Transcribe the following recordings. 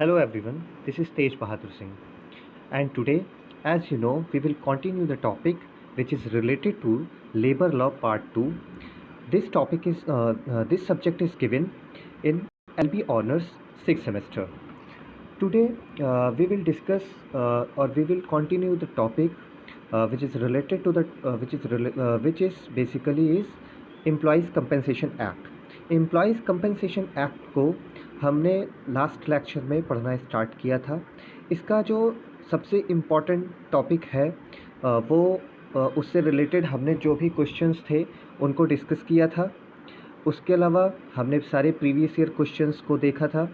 Hello everyone, this is Tej Bahadur Singh, and today, as you know, we will continue the topic which is related to Labor Law Part 2. This subject is given in LB Honors 6th semester. Today, we will discuss or we will continue the topic which is related to the which is basically is Employees Compensation Act. Employees compensation act को हमने last lecture में पढ़ना start किया था। इसका जो सबसे important topic है वो उससे रिलेटेड हमने जो भी क्वेश्चंस थे उनको डिस्कस किया था। उसके अलावा हमने सारे प्रीवियस ईयर क्वेश्चंस को देखा था।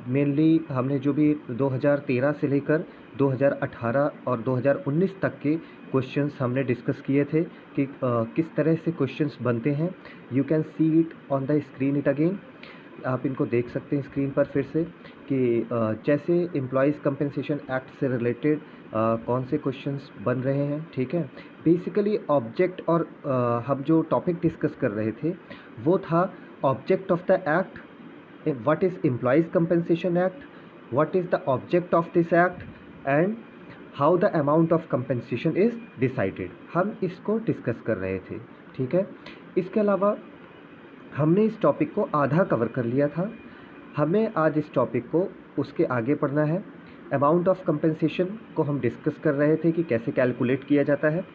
मेनली हमने जो भी 2013 से लेकर 2018 और 2019 तक के क्वेश्चंस हमने डिस्कस किए थे कि किस तरह से क्वेश्चंस बनते हैं। You can see it on the screen it again. आप इनको देख सकते हैं स्क्रीन पर फिर से कि जैसे एम्प्लॉयज़ कंपनसेशन एक्ट से रिलेटेड कौन से क्वेश्चंस बन रहे हैं। ठीक है, बेसिकली ऑब्जेक्ट और हम जो टॉपिक डिस्कस कर रहे थे वो था object of the act, what is employees compensation act, what is the object of this act and how the amount of compensation is decided। हम इसको डिस्कस कर रहे थे। ठीक है, इसके अलावा हमने इस टॉपिक को आधा कवर कर लिया था। हमें आज इस टॉपिक को उसके आगे पढ़ना है। अमाउंट ऑफ कंपनसेशन को हम डिस्कस कर रहे थे कि कैसे कैलकुलेट किया जाता है।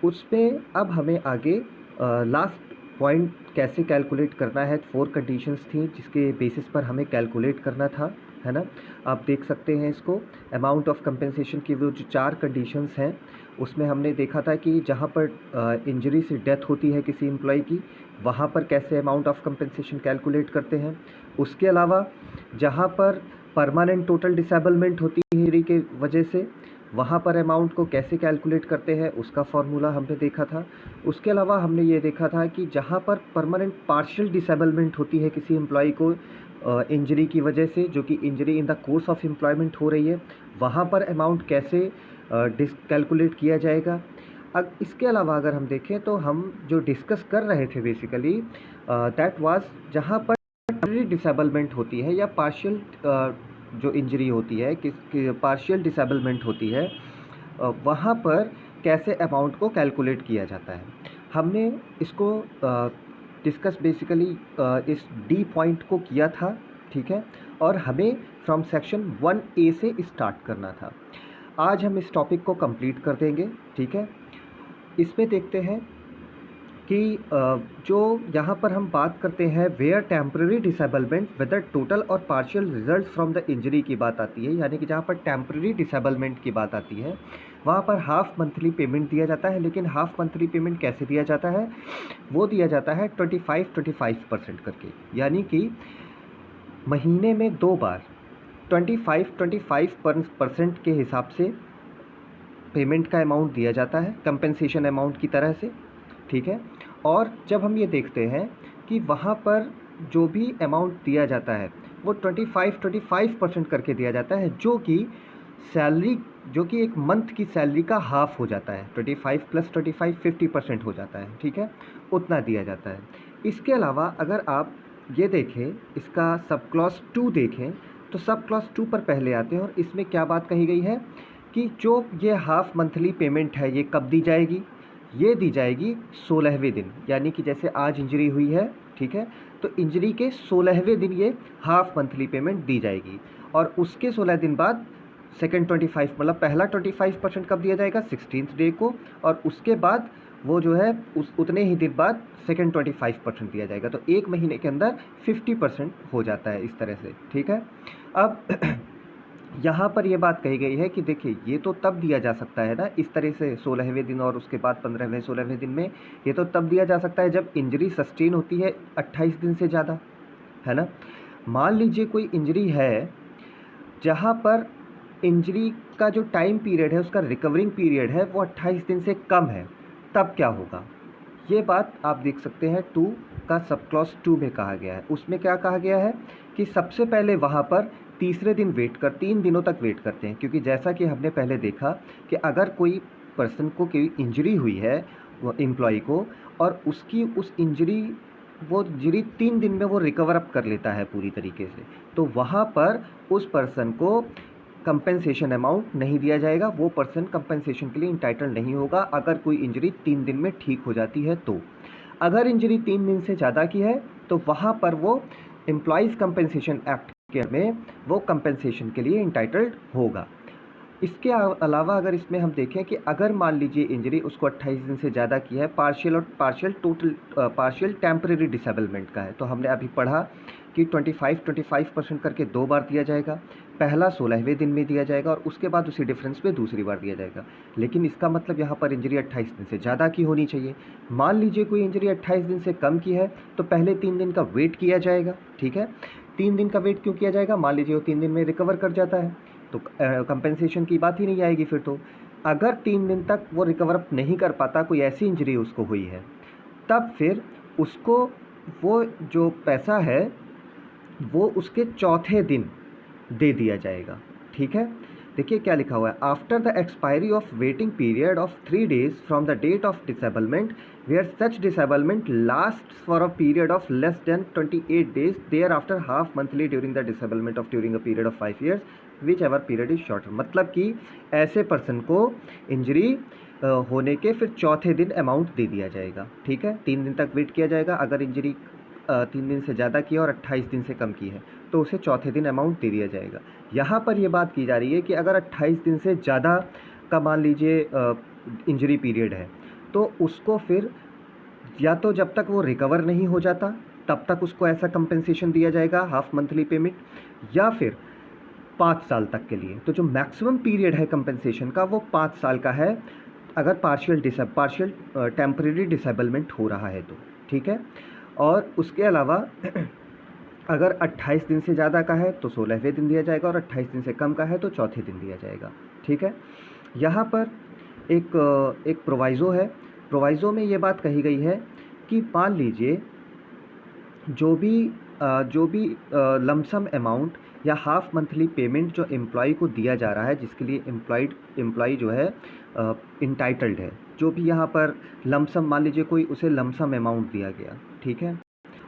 उसमें अब हमें आगे लास्ट पॉइंट कैसे कैलकुलेट करना है। 4 कंडीशंस थी जिसके बेसिस पर हमें कैलकुलेट करना था, है ना। आप देख सकते हैं इसको। अमाउंट ऑफ कंपनसेशन की वो जो 4 कंडीशंस हैं उसमें हमने देखा था कि जहाँ पर इंजरी से डेथ होती है किसी एम्प्लॉय की, वहाँ पर कैसे अमाउंट ऑफ कंपनसेशन कैलकुलेट करते हैं। उसके अलावा जहाँ पर परमानेंट टोटल डिसेबलमेंट होती है इंजरी के वजह से, वहाँ पर अमाउंट को कैसे कैलकुलेट करते हैं उसका फॉर्मूला हमने देखा था। उसके अलावा हमने ये देखा था कि जहाँ पर परमानेंट पार्शियल डिसेबलमेंट होती है किसी एम्प्लॉय को इंजरी की वजह से, जो कि injury in the course of employment हो रही है, वहाँ पर अमाउंट कैसे कैलकुलेट किया जाएगा। अब इसके अलावा अगर हम देखें तो हम जो डिस्कस कर रहे थे बेसिकली दैट वाज जहाँ पर टेम्परेरी डिसेबलमेंट होती है या पार्शियल जो इंजरी होती है किस पार्शियल डिसेबलमेंट होती है, वहाँ पर कैसे अमाउंट को कैलकुलेट किया जाता है। हमने इसको डिस्कस बेसिकली इस डी पॉइंट को किया था। ठीक है, और हमें फ्रॉम सेक्शन 1A से स्टार्ट करना था। आज हम इस टॉपिक को कंप्लीट कर देंगे। ठीक है, इसमें देखते हैं कि जो यहाँ पर हम बात करते हैं where temporary disablement whether total और partial result from the injury की बात आती है, यानी कि जहाँ पर टेम्पररी डिसेबलमेंट की बात आती है वहाँ पर हाफ मंथली पेमेंट दिया जाता है। लेकिन हाफ मंथली पेमेंट कैसे दिया जाता है, वो दिया जाता है 25% करके, यानी कि महीने में 2 बार 25% के हिसाब से पेमेंट का अमाउंट दिया जाता है कंपेंसेशन अमाउंट की तरह से। ठीक है, और जब हम ये देखते हैं कि वहाँ पर जो भी अमाउंट दिया जाता है वो 25% करके दिया जाता है, जो कि सैलरी जो कि एक मंथ की सैलरी का हाफ हो जाता है। 25 + 25 50% हो जाता है। ठीक है, उतना दिया जाता है। इसके अलावा अगर आप ये देखें, इसका सब क्लॉज 2 देखें तो सब क्लॉज 2 पर पहले आते हैं और इसमें क्या बात कही गई है कि जो ये हाफ मंथली पेमेंट है ये कब दी जाएगी। ये दी जाएगी 16वें दिन, यानी कि जैसे आज इंजरी हुई है, ठीक है, तो इंजरी के 16वें दिन ये हाफ मंथली पेमेंट दी जाएगी। और उसके 16 दिन बाद सेकेंड 25 मतलब पहला 25% कब दिया जाएगा, 16th डे को, और उसके बाद वो जो है उतने ही दिन बाद सेकेंड 25% दिया जाएगा। तो एक महीने के अंदर 50% हो जाता है इस तरह से। ठीक है, अब यहाँ पर ये बात कही गई है कि देखिए ये तो तब दिया जा सकता है ना इस तरह से 16वें दिन और उसके बाद 15वें 16वें दिन में, ये तो तब दिया जा सकता है जब इंजरी सस्टेन होती है 28 दिन से ज़्यादा, है ना। मान लीजिए कोई इंजरी है जहाँ पर इंजरी का जो टाइम पीरियड है उसका रिकवरिंग पीरियड है वो 28 दिन से कम है, तब क्या होगा। ये बात आप देख सकते हैं 2 का सब क्लॉज 2 में कहा गया है। उसमें क्या कहा गया है कि सबसे पहले वहाँ पर तीसरे दिन 3 दिनों तक वेट करते हैं, क्योंकि जैसा कि हमने पहले देखा कि अगर कोई पर्सन को कोई इंजरी हुई है वो एम्प्लॉय को, और उसकी उस इंजरी वो इंजरी 3 दिन में वो रिकवर अप कर लेता है पूरी तरीके से, तो वहाँ पर उस पर्सन को कंपेंसेशन अमाउंट नहीं दिया जाएगा, वो पर्सन कंपेंसेशन के लिए इंटाइटल नहीं होगा अगर कोई इंजरी 3 दिन में ठीक हो जाती है तो। अगर इंजरी 3 दिन से ज़्यादा की है तो वहाँ पर वो एम्प्लॉयज़ कंपेंसेशन एक्ट के में वो कंपेंसेशन के लिए इंटाइटल्ड होगा। इसके अलावा अगर इसमें हम देखें कि अगर मान लीजिए इंजरी उसको 28 दिन से ज़्यादा की है, पार्शियल टेम्परेरी डिसेबलमेंट का है, तो हमने अभी पढ़ा कि 25% करके 2 बार दिया जाएगा। पहला 16वें दिन में दिया जाएगा और उसके बाद उसी डिफरेंस में दूसरी बार दिया जाएगा। लेकिन इसका मतलब यहाँ पर इंजरी 28 दिन से ज़्यादा की होनी चाहिए। मान लीजिए कोई इंजरी 28 दिन से कम की है तो पहले 3 दिन का वेट किया जाएगा, ठीक है। 3 दिन का वेट क्यों किया जाएगा? मान लीजिए वो 3 दिन में रिकवर कर जाता है तो कंपेंसेशन की बात ही नहीं आएगी फिर तो। अगर 3 दिन तक वो रिकवर अप नहीं कर पाता, कोई ऐसी इंजरी उसको हुई है, तब फिर उसको वो जो पैसा है वो उसके चौथे दिन दे दिया जाएगा, ठीक है। देखिए क्या लिखा हुआ है, after the expiry of waiting period of 3 days from the date of disablement where such disablement last for a period of less than 28 days thereafter half monthly during the disablement of during a period of 5 years whichever period is shorter. मतलब कि ऐसे person को injury होने के फिर चौथे दिन amount दे दिया जाएगा, ठीक है। 3 दिन तक वेट किया जाएगा, अगर इंजरी 3 दिन से ज़्यादा की है और 28 दिन से कम की है तो उसे चौथे दिन अमाउंट दे दिया जाएगा। यहाँ पर ये बात की जा रही है कि अगर 28 दिन से ज़्यादा का मान लीजिए इंजरी पीरियड है तो उसको फिर या तो जब तक वो रिकवर नहीं हो जाता तब तक उसको ऐसा कंपेंसेशन दिया जाएगा हाफ मंथली पेमेंट, या फिर 5 साल तक के लिए। तो जो मैक्सिमम पीरियड है कंपेंसेशन का वो 5 साल का है अगर पार्शियल टेम्परेरी डिसेबलमेंट हो रहा है तो, ठीक है। और उसके अलावा अगर 28 दिन से ज़्यादा का है तो 16वें दिन दिया जाएगा और 28 दिन से कम का है तो चौथे दिन दिया जाएगा, ठीक है। यहाँ पर एक प्रोवाइज़ो है। प्रोवाइज़ो में ये बात कही गई है कि मान लीजिए जो भी लमसम अमाउंट या हाफ मंथली पेमेंट जो एम्प्लॉय को दिया जा रहा है, जिसके लिए एम्प्लॉय जो है इंटाइटल्ड है, जो भी यहाँ पर लमसम, मान लीजिए कोई उसे लमसम अमाउंट दिया गया, ठीक है,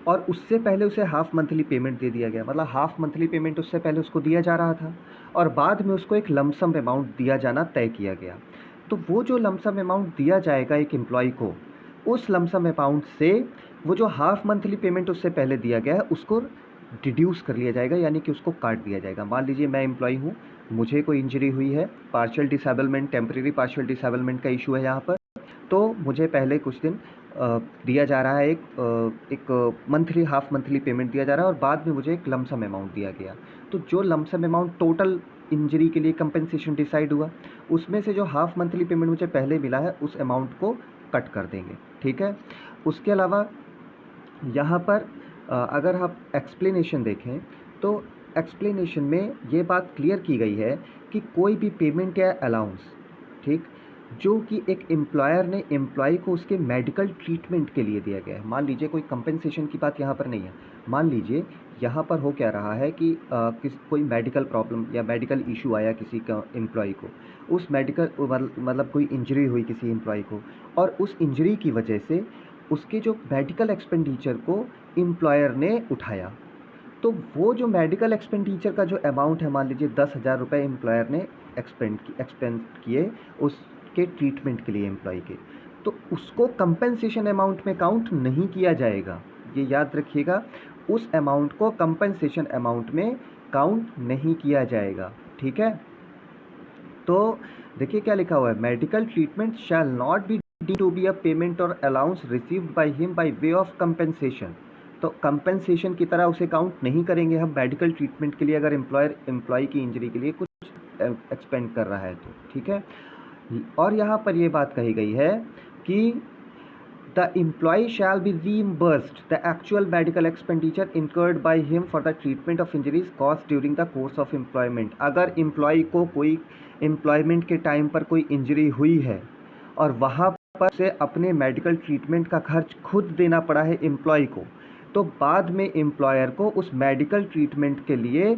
और उससे पहले उसे हाफ मंथली पेमेंट दे दिया गया, मतलब हाफ मंथली पेमेंट उससे पहले उसको दिया जा रहा था और बाद में उसको एक लमसम अमाउंट दिया जाना तय किया गया। तो वो जो लमसम अमाउंट दिया जाएगा एक एम्प्लॉय को, उस लमसम अमाउंट से वो जो हाफ मंथली पेमेंट उससे पहले दिया गया है उसको डिड्यूस कर लिया जाएगा, यानी कि उसको काट दिया जाएगा। मान लीजिए मैं एम्प्लॉय हूँ, मुझे कोई इंजरी हुई है, partial disablement, temporary partial disablement का इशू है यहाँ पर, तो मुझे पहले कुछ दिन दिया जा रहा है, एक मंथली हाफ मंथली पेमेंट दिया जा रहा है और बाद में मुझे एक लमसम अमाउंट दिया गया। तो जो लमसम अमाउंट टोटल इंजरी के लिए कंपेंसेशन डिसाइड हुआ, उसमें से जो हाफ मंथली पेमेंट मुझे पहले मिला है उस अमाउंट को कट कर देंगे, ठीक है। उसके अलावा यहाँ पर अगर आप एक्सप्लेनेशन देखें तो एक्सप्लेनेशन में ये बात क्लियर की गई है कि कोई भी पेमेंट या अलाउंस, ठीक, जो कि एक एम्प्लॉयर ने एम्प्लॉय को उसके मेडिकल ट्रीटमेंट के लिए दिया गया है। मान लीजिए कोई कंपेंसेशन की बात यहाँ पर नहीं है, मान लीजिए यहाँ पर हो क्या रहा है कि कोई मेडिकल प्रॉब्लम या मेडिकल इशू आया किसी का एम्प्लॉय को, उस मेडिकल मतलब कोई इंजरी हुई किसी एम्प्लॉय को और उस इंजरी की वजह से उसके जो मेडिकल एक्सपेंडिचर को एम्प्लॉयर ने उठाया, तो वो जो मेडिकल एक्सपेंडिचर का जो अमाउंट है, मान लीजिए 10,000 रुपये एम्प्लॉयर ने एक्सपेंड किए उसके ट्रीटमेंट के लिए एम्प्लॉय के, तो उसको कंपेंसेशन अमाउंट में काउंट नहीं किया जाएगा। ये याद रखिएगा, उस अमाउंट को कंपेंसेशन अमाउंट में काउंट नहीं किया जाएगा, ठीक है। तो देखिए क्या लिखा हुआ है, medical treatment shall not be deemed to be a payment or allowance received by him by way of compensation। तो कंपेंसेशन की तरह उसे काउंट नहीं करेंगे हम मेडिकल ट्रीटमेंट के लिए अगर एम्प्लॉयर एम्प्लॉय की इंजरी के लिए कुछ एक्सपेंड कर रहा है तो, ठीक है। और यहाँ पर ये बात कही गई है कि the employ shall be reimbursed the actual medical expenditure incurred by him for the treatment of injuries cause during the course of employment. अगर एम्प्लॉय को कोई एम्प्लॉयमेंट के टाइम पर कोई इंजरी हुई है और वहाँ पर से अपने मेडिकल ट्रीटमेंट का खर्च खुद देना पड़ा है एम्प्लॉय को, तो बाद में एम्प्लॉयर को उस मेडिकल ट्रीटमेंट के लिए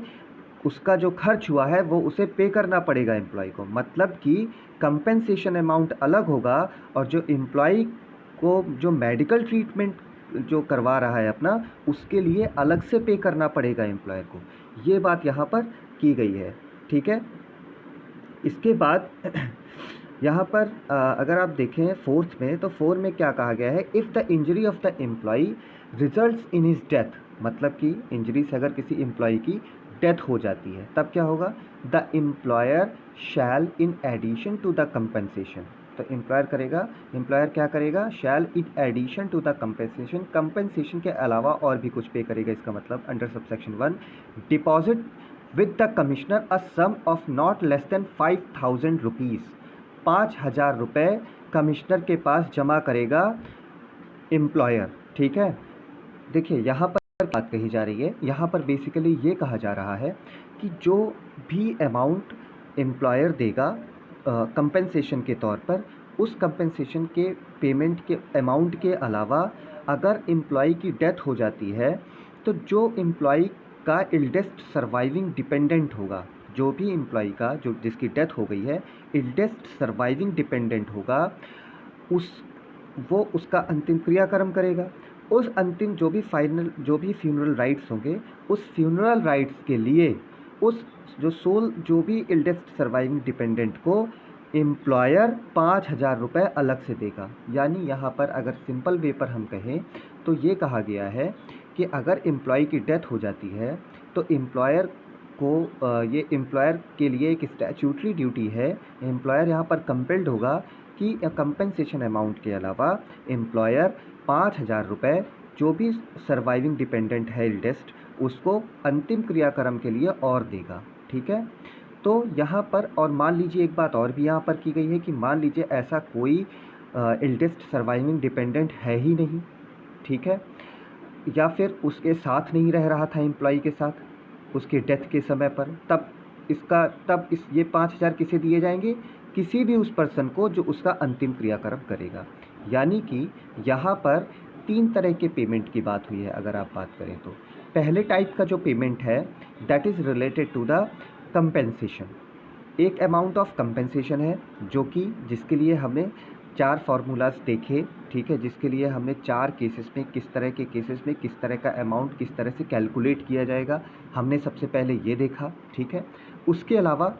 उसका जो खर्च हुआ है वो उसे पे करना पड़ेगा एम्प्लॉय को। मतलब कि कंपेंसेशन अमाउंट अलग होगा और जो एम्प्लॉय को जो मेडिकल ट्रीटमेंट जो करवा रहा है अपना, उसके लिए अलग से पे करना पड़ेगा एम्प्लॉयर को। ये बात यहाँ पर की गई है, ठीक है। इसके बाद यहाँ पर अगर आप देखें फोर्थ में, तो फोर्थ में क्या कहा गया है, if the injury of the employee results in his death, मतलब कि इंजरी से अगर किसी एम्प्लॉई की डेथ हो जाती है तब क्या होगा, the employer shall in addition to the compensation, तो एम्प्लॉयर क्या करेगा, shall in addition to the compensation, compensation के अलावा और भी कुछ पे करेगा। इसका मतलब under subsection 1 deposit with the commissioner a sum of not less than 5,000 rupees, 5,000 रुपये कमिश्नर के पास जमा करेगा एम्प्लॉयर, ठीक है। देखिए यहाँ पर बात कही जा रही है, यहाँ पर बेसिकली ये कहा जा रहा है कि जो भी अमाउंट एम्प्लॉयर देगा कंपनसेशन के तौर पर, उस कंपनसेशन के पेमेंट के अमाउंट के अलावा अगर एम्प्लॉय की डेथ हो जाती है, तो जो एम्प्लॉय का इल्डेस्ट सर्वाइविंग डिपेंडेंट होगा, जो भी एम्प्लॉय का जो जिसकी डेथ हो गई है, इल्डेस्ट सर्वाइविंग डिपेंडेंट होगा, वो उसका अंतिम क्रियाक्रम करेगा। उस अंतिम जो भी फ्यूनरल राइट्स होंगे, उस फ्यूनरल राइट्स के लिए उस जो भी इल्डेस्ट सर्वाइविंग डिपेंडेंट को एम्प्लॉयर 5,000 रुपये अलग से देगा। यानी यहाँ पर अगर सिंपल वे पर हम कहें तो ये कहा गया है कि अगर एम्प्लॉय की डेथ हो जाती है तो एम्प्लॉयर को ये एम्प्लॉयर के लिए एक स्टैट्यूटरी ड्यूटी है, एम्प्लॉयर यहाँ पर कंपेल्ड होगा कि कंपनसेशन अमाउंट के अलावा एम्प्लॉयर 5,000 रुपये जो भी सर्वाइविंग डिपेंडेंट है इल्डेस्ट, उसको अंतिम क्रियाक्रम के लिए और देगा, ठीक है। तो यहाँ पर और मान लीजिए एक बात और भी यहाँ पर की गई है कि मान लीजिए ऐसा कोई इल्डेस्ट सर्वाइविंग डिपेंडेंट है ही नहीं, ठीक है, या फिर उसके साथ नहीं रह रहा था एम्प्लॉय के साथ उसके डेथ के समय पर, तब ये 5,000 किसे दिए जाएंगे, किसी भी उस पर्सन को जो उसका अंतिम क्रियाक्रम करेगा। यानी कि यहाँ पर 3 तरह के पेमेंट की बात हुई है। अगर आप बात करें तो पहले टाइप का जो पेमेंट है that is related to the compensation, एक अमाउंट ऑफ कंपेंसेशन है जो कि जिसके लिए हमने 4 फार्मूलाज देखे, ठीक है, जिसके लिए हमने 4 केसेस में किस तरह का अमाउंट किस तरह से कैलकुलेट किया जाएगा, हमने सबसे पहले ये देखा, ठीक है। उसके अलावा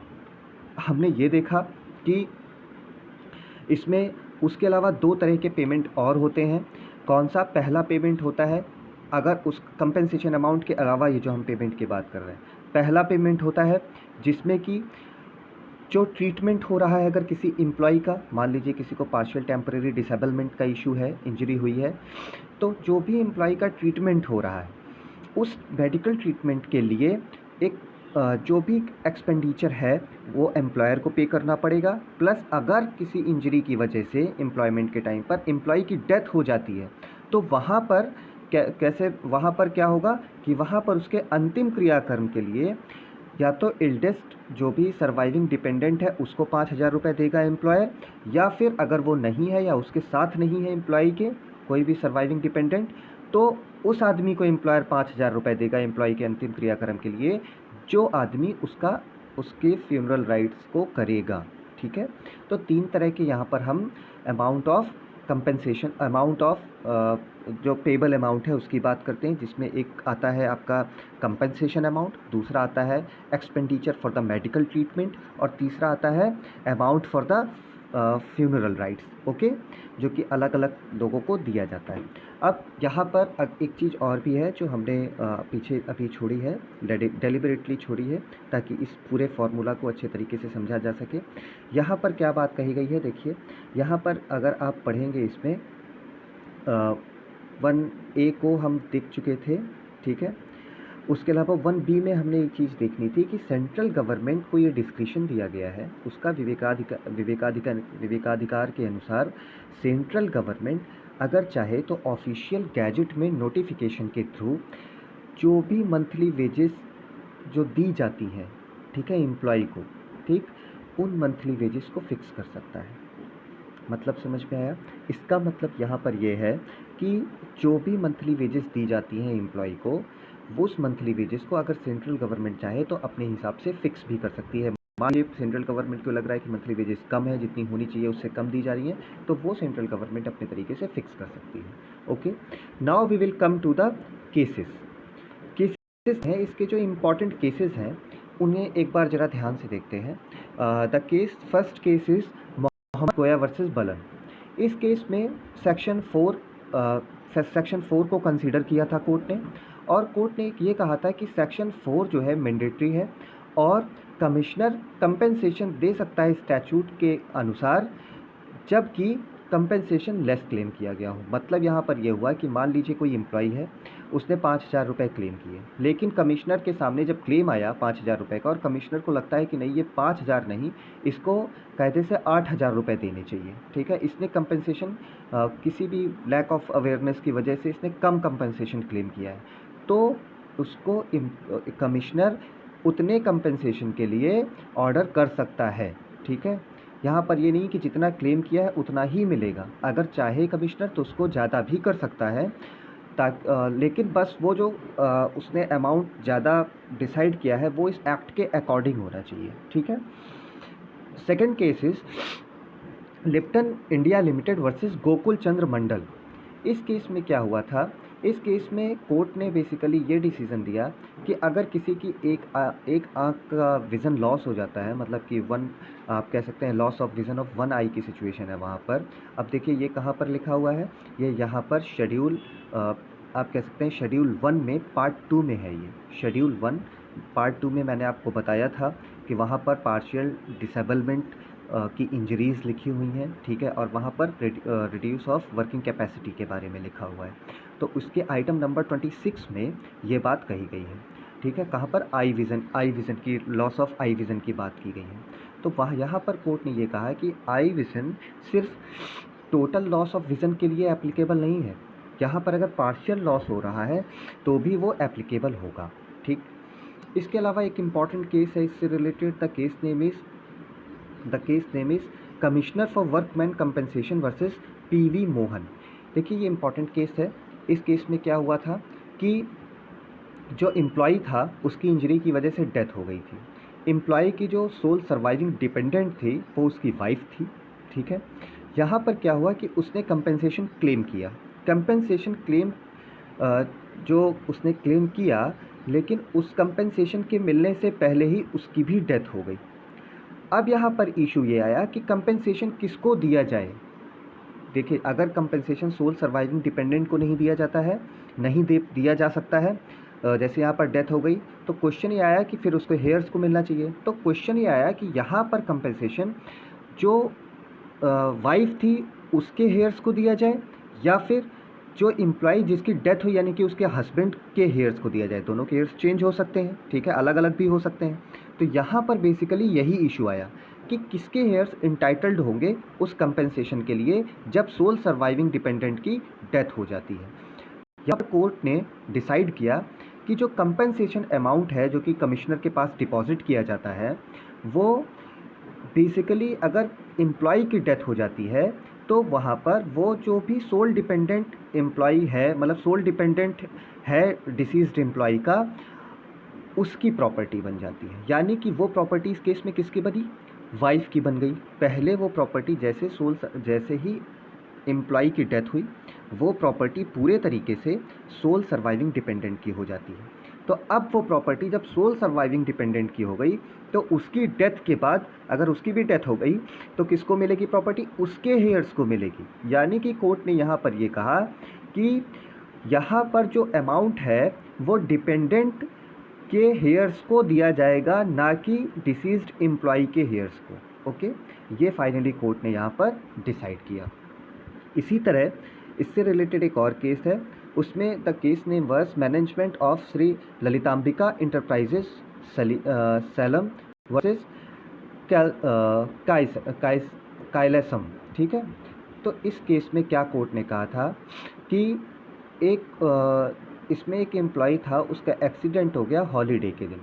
हमने ये देखा कि इसमें उसके अलावा 2 तरह के पेमेंट और होते हैं। कौन सा, पहला पेमेंट होता है अगर उस कंपेंसेशन अमाउंट के अलावा, ये जो हम पेमेंट की बात कर रहे हैं, पहला पेमेंट होता है जिसमें कि जो ट्रीटमेंट हो रहा है अगर किसी एम्प्लॉय का, मान लीजिए किसी को पार्शियल टेम्परेरी डिसेबलमेंट का इशू है, इंजरी हुई है, तो जो भी एम्प्लॉय का ट्रीटमेंट हो रहा है उस मेडिकल ट्रीटमेंट के लिए एक जो भी एक्सपेंडिचर है वो एम्प्लॉयर को पे करना पड़ेगा। प्लस अगर किसी इंजरी की वजह से एम्प्लॉयमेंट के टाइम पर एम्प्लॉय की डेथ हो जाती है तो वहाँ पर वहाँ पर क्या होगा कि वहाँ पर उसके अंतिम क्रियाक्रम के लिए या तो इल्डेस्ट जो भी सर्वाइविंग डिपेंडेंट है उसको 5,000 रुपये देगा एम्प्लॉयर, या फिर अगर वो नहीं है या उसके साथ नहीं है एम्प्लॉय के कोई भी सर्वाइविंग डिपेंडेंट, तो उस आदमी को एम्प्लॉयर 5,000 रुपये देगा एम्प्लॉय के अंतिम क्रियाक्रम के लिए, जो आदमी उसके फ्यूनरल राइट्स को करेगा, ठीक है। तो 3 तरह के यहाँ पर हम amount of compensation, amount of जो पेबल अमाउंट है उसकी बात करते हैं, जिसमें एक आता है आपका कंपेंसेशन अमाउंट, दूसरा आता है expenditure for the medical treatment, और तीसरा आता है amount for the funeral rights, okay, जो कि अलग अलग लोगों को दिया जाता है। अब यहाँ पर एक चीज़ और भी है जो हमने पीछे अभी छोड़ी है, डेलिबरेटली छोड़ी है, ताकि इस पूरे फार्मूला को अच्छे तरीके से समझा जा सके। यहाँ पर क्या बात कही गई है, देखिए यहाँ पर अगर आप पढ़ेंगे इसमें 1A को हम देख चुके थे, ठीक है। उसके अलावा 1B में हमने एक चीज़ देखनी थी कि सेंट्रल गवर्नमेंट को ये डिस्क्रिशन दिया गया है, उसका विवेकाधिकार के अनुसार सेंट्रल गवर्नमेंट अगर चाहे तो ऑफिशियल गैजेट में नोटिफिकेशन के थ्रू जो भी मंथली वेजेस जो दी जाती हैं, ठीक है, एम्प्लॉय को, ठीक, उन मंथली वेजेस को फिक्स कर सकता है। मतलब समझ में आया? इसका मतलब यहाँ पर यह है कि जो भी मंथली वेजेस दी जाती हैं एम्प्लॉय को, वो उस मंथली वेजेस को अगर सेंट्रल गवर्नमेंट चाहे तो अपने हिसाब से फिक्स भी कर सकती है। मान लीजिए सेंट्रल गवर्नमेंट को लग रहा है कि मंथली वेजेस कम है, जितनी होनी चाहिए उससे कम दी जा रही है, तो वो सेंट्रल गवर्नमेंट अपने तरीके से फिक्स कर सकती है। Okay, now we will come to the cases. Cases हैं, इसके जो इम्पॉर्टेंट केसेस हैं उन्हें एक बार ज़रा ध्यान से देखते हैं। The case first case is Mohammad Goya versus बलन। इस केस में सेक्शन 4 को कंसीडर किया था कोर्ट ने, और कोर्ट ने ये कहा था कि सेक्शन 4 जो है मैंडेटरी है और कमिश्नर कंपेंसेशन दे सकता है स्टैचूट के अनुसार, जबकि कंपेंसेशन लेस क्लेम किया गया हो। मतलब यहाँ पर यह हुआ कि मान लीजिए कोई एम्प्लॉई है, उसने 5,000 रुपये क्लेम किए, लेकिन कमिश्नर के सामने जब क्लेम आया 5,000 रुपये का और कमिश्नर को लगता है कि नहीं ये 5,000 नहीं, इसको कायदे से 8,000 रुपये देने चाहिए, ठीक है, इसने कंपेंसेशन किसी भी लैक ऑफ अवेयरनेस की वजह से इसने कम कंपेंसेशन क्लेम किया है, तो उसको कमिश्नर उतने कंपेंसेशन के लिए ऑर्डर कर सकता है। ठीक है, यहाँ पर ये नहीं कि जितना क्लेम किया है उतना ही मिलेगा, अगर चाहे कमिश्नर तो उसको ज़्यादा भी कर सकता है, लेकिन बस वो जो उसने अमाउंट ज़्यादा डिसाइड किया है वो इस एक्ट के अकॉर्डिंग होना चाहिए। ठीक है, second case is Lipton India Limited versus Gokul Chandra Mandal. इस केस में क्या हुआ था, इस केस में कोर्ट ने बेसिकली ये डिसीज़न दिया कि अगर किसी की एक आँख का विज़न लॉस हो जाता है, मतलब कि आप कह सकते हैं loss of vision of one eye की सिचुएशन है वहाँ पर। अब देखिए ये कहाँ पर लिखा हुआ है, ये यहाँ पर शेड्यूल आप कह सकते हैं शेड्यूल 1 में पार्ट 2 में है। ये शेड्यूल 1 पार्ट 2 में मैंने आपको बताया था कि वहाँ पर पार्शियल डिसेबलमेंट की इंजरीज़ लिखी हुई हैं। ठीक है, और वहाँ पर रिड्यूस ऑफ वर्किंग कैपेसिटी के बारे में लिखा हुआ है, तो उसके आइटम नंबर 26 में ये बात कही गई है। ठीक है, कहाँ पर आई विज़न की लॉस ऑफ आई विज़न की बात की गई है, तो वह यहाँ पर कोर्ट ने ये कहा कि आई विज़न सिर्फ टोटल लॉस ऑफ विज़न के लिए एप्लीकेबल नहीं है, यहाँ पर अगर पार्शियल लॉस हो रहा है तो भी वो एप्लीकेबल होगा। ठीक, इसके अलावा एक इम्पॉर्टेंट केस है इससे related, the case name is commissioner for workman compensation versus PV Mohan. देखिए ये इम्पॉर्टेंट केस है। इस केस में क्या हुआ था कि जो एम्प्लॉई था उसकी इंजरी की वजह से डेथ हो गई थी। एम्प्लॉई की जो सोल सर्वाइविंग डिपेंडेंट थी वो उसकी वाइफ थी। ठीक है, यहाँ पर क्या हुआ कि उसने कंपेंसेशन क्लेम किया। कंपेंसेशन क्लेम जो उसने क्लेम किया, लेकिन उस कंपेंसेशन के मिलने से पहले ही उसकी भी डेथ हो गई। अब यहाँ पर इशू ये आया कि कंपेंसेशन किसको दिया जाए। देखिए, अगर कंपेंसेशन सोल सर्वाइविंग डिपेंडेंट को नहीं दिया जाता है, नहीं दिया जा सकता है, जैसे यहाँ पर डेथ हो गई, तो क्वेश्चन ये आया कि फिर उसको हेयर्स को मिलना चाहिए। तो क्वेश्चन ये आया कि यहाँ पर कंपेंसेशन जो वाइफ थी उसके हेयर्स को दिया जाए या फिर जो एम्प्लॉई जिसकी डेथ हुई यानी कि उसके हस्बैंड के हेयर्स को दिया जाए। दोनों के हेयर्स चेंज हो सकते हैं, ठीक है, अलग अलग भी हो सकते हैं। तो यहाँ पर बेसिकली यही इशू आया कि किसके हेयर्स इंटाइटल्ड होंगे उस कंपेंसेशन के लिए जब सोल सर्वाइविंग डिपेंडेंट की डेथ हो जाती है। यहाँ पर कोर्ट ने डिसाइड किया कि जो कंपेंसेशन अमाउंट है जो कि कमिश्नर के पास डिपॉजिट किया जाता है, वो बेसिकली अगर एम्प्लॉई की डेथ हो जाती है तो वहाँ पर वो जो भी सोल डिपेंडेंट एम्प्लॉई है, मतलब सोल डिपेंडेंट है डिसीज्ड एम्प्लॉई का, उसकी प्रॉपर्टी बन जाती है। यानी कि वो प्रॉपर्टी इस केस में किसकी बनी, वाइफ की बन गई। पहले वो प्रॉपर्टी जैसे ही एम्प्लॉई की डेथ हुई वो प्रॉपर्टी पूरे तरीके से सोल सर्वाइविंग डिपेंडेंट की हो जाती है। तो अब वो प्रॉपर्टी जब सोल सर्वाइविंग डिपेंडेंट की हो गई तो उसकी डेथ के बाद अगर उसकी भी डेथ हो गई तो किसको मिलेगी प्रॉपर्टी, उसके हेयर्स को मिलेगी। यानी कि कोर्ट ने यहाँ पर ये कहा कि यहाँ पर जो अमाउंट है वो डिपेंडेंट के हेयर्स को दिया जाएगा, ना कि डिसीज्ड एम्प्लॉई के हेयर्स को। ओके, ये फाइनली कोर्ट ने यहाँ पर डिसाइड किया। इसी तरह इससे रिलेटेड एक और केस है, उसमें the case name versus management of Shri Lalithambika Enterprises Salem versus Kailasam. ठीक है, तो इस केस में क्या कोर्ट ने कहा था कि इसमें एक एम्प्लॉई था, उसका एक्सीडेंट हो गया हॉलीडे के दिन,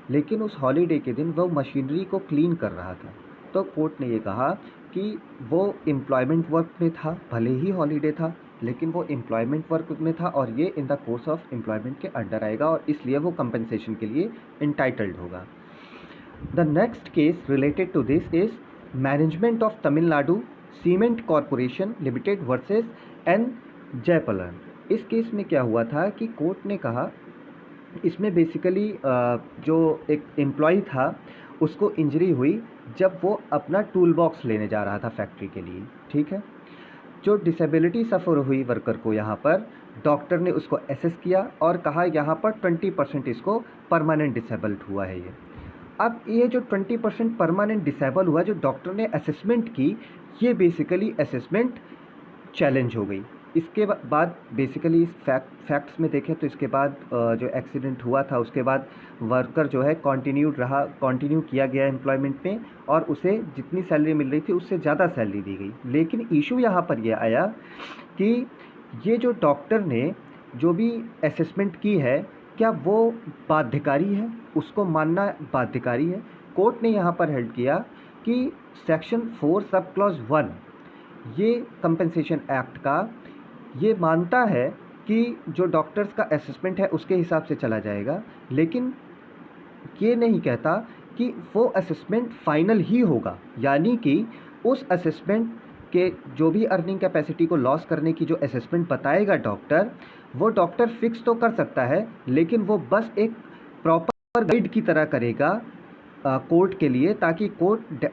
लेकिन उस हॉलीडे के दिन वो मशीनरी को क्लीन कर रहा था। तो कोर्ट ने ये कहा कि वो एम्प्लॉयमेंट वर्क में था, भले ही हॉलीडे था लेकिन वो एम्प्लॉयमेंट वर्क में था और ये in the course of employment के अंडर आएगा और इसलिए वो कंपनसेशन के लिए इंटाइटल्ड होगा। The next case related to this is Management of Tamil Nadu Cement Corporation Limited versus N जयपालन। इस केस में क्या हुआ था कि कोर्ट ने कहा, इसमें बेसिकली जो एक एम्प्लॉय था उसको इंजरी हुई जब वो अपना टूल बॉक्स लेने जा रहा था फैक्ट्री के लिए, ठीक है। जो डिसेबिलिटी सफ़र हुई वर्कर को, यहाँ पर डॉक्टर ने उसको एसेस किया और कहा यहाँ पर 20% इसको परमानेंट डिसेबल्ड हुआ है ये। अब ये जो 20% परमानेंट डिसेबल हुआ, जो डॉक्टर ने असेसमेंट की, ये बेसिकली असेसमेंट चैलेंज हो गई। इसके बाद बेसिकली इस फैक्ट्स में देखें तो इसके बाद जो एक्सीडेंट हुआ था उसके बाद वर्कर जो है कंटिन्यू किया गया एम्प्लॉयमेंट में और उसे जितनी सैलरी मिल रही थी उससे ज़्यादा सैलरी दी गई। लेकिन इशू यहाँ पर यह आया कि ये जो डॉक्टर ने जो भी असेसमेंट की है, क्या वो बाध्यकारी है, उसको मानना बाध्यकारी है। कोर्ट ने यहाँ पर हेल्ड किया कि सेक्शन 4 सब क्लॉज 1 ये कंपनसेशन एक्ट का ये मानता है कि जो डॉक्टर्स का असेसमेंट है उसके हिसाब से चला जाएगा, लेकिन ये नहीं कहता कि वो असेसमेंट फाइनल ही होगा। यानी कि उस असेसमेंट के जो भी अर्निंग कैपेसिटी को लॉस करने की जो असेसमेंट बताएगा डॉक्टर, वो डॉक्टर फिक्स तो कर सकता है, लेकिन वो बस एक प्रॉपर गाइड की तरह करेगा कोर्ट के लिए, ताकि कोर्ट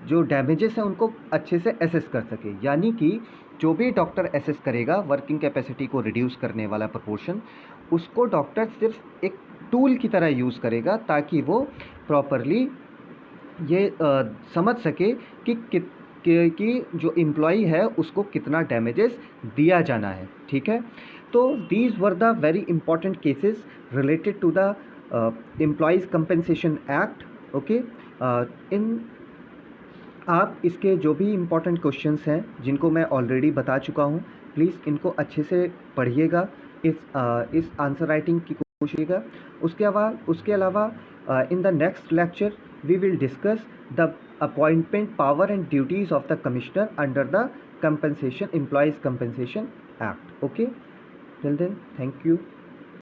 जो डैमेजेस हैं उनको अच्छे से एसेस कर सके। यानी कि जो भी डॉक्टर एसेस करेगा वर्किंग कैपेसिटी को रिड्यूस करने वाला प्रोपोर्शन, उसको डॉक्टर सिर्फ एक टूल की तरह यूज़ करेगा ताकि वो प्रॉपरली ये समझ सके कि जो एम्प्लॉई है उसको कितना डैमेजेस दिया जाना है, ठीक है। तो these were the very important cases related to the employees compensation act. Okay, आप इसके जो भी इम्पोर्टेंट क्वेश्चंस हैं जिनको मैं ऑलरेडी बता चुका हूँ, प्लीज़ इनको अच्छे से पढ़िएगा, इस आंसर राइटिंग की कोशिश कीजिएगा। उसके अलावा in the next lecture we will discuss the appointment power and duties of the commissioner under the employees compensation act. Okay, till then, thank you.